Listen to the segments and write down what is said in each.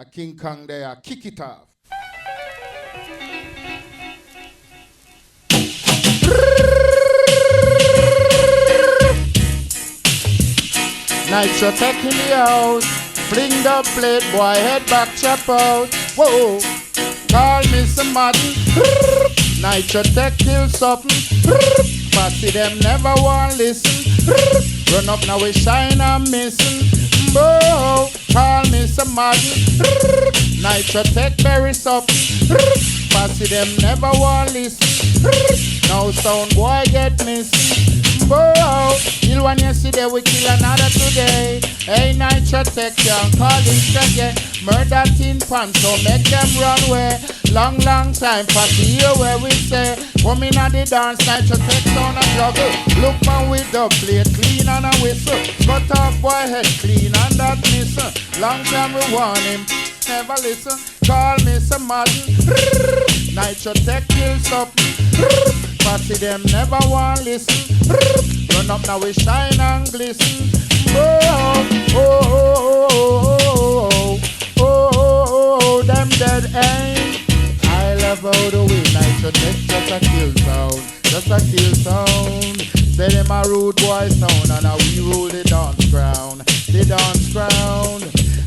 A King Kong there, kick it off. NitraTek in the house. Fling the plate, boy, head back, chop out. Whoa, call Mr Madden. NitraTek kill something. Fussy them never want listen. Run up now we shine and missing. Whoa, call Mr Madden. NitraTek bury something. Fussy them never want listen. Now sound boy get missing. Whoa, kill one yesterday, we kill another today. Hey, NitraTek can't call it reggae. Murder tin pan, so make them run away. Long, long time, party here where we say. Come in at the dance, NitraTek Sound and juggle. Look man with dubplate, clean and a whistle. Cut off boy head clean and that missile. Long time we want him, never listen. Call Mr Madden. NitraTek kill something. Party them never want listen. Run up now we shine and glisten. Oh, oh, oh, oh, oh, oh, them dead ain't. I love how the way NitraTek just a kill sound, just a kill sound. Say them a rude boy sound and we rule the dance ground, the dance ground.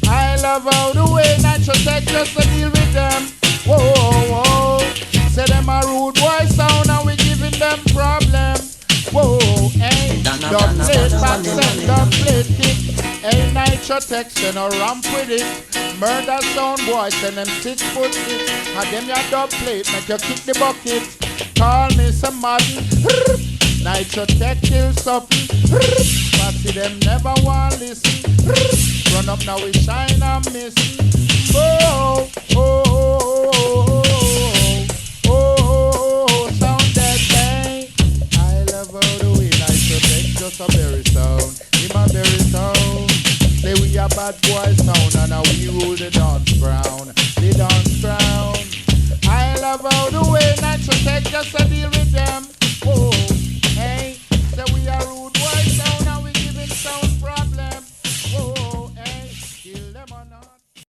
I love how the way NitraTek just a deal with them. Whoa, whoa, whoa. Say them a rude boy sound and we giving them problem. Whoa, hey, dubplate back send, dubplate kick. Hey, NitraTek send a ramp with it. Murder sound boy send them 6'6". And them your dubplate make you kick the bucket. Call Mr Madden. NitraTek kill something. But see them never want listen. Run up now we shine and missing. Oh, oh, oh, oh, oh, oh, oh, sound dead bang. I love how the way NitraTek just a berry sound. Him a berry sound. Say we a bad boy sound and we rule the dance ground, the dance ground. I love how the way NitraTek just a deal with them.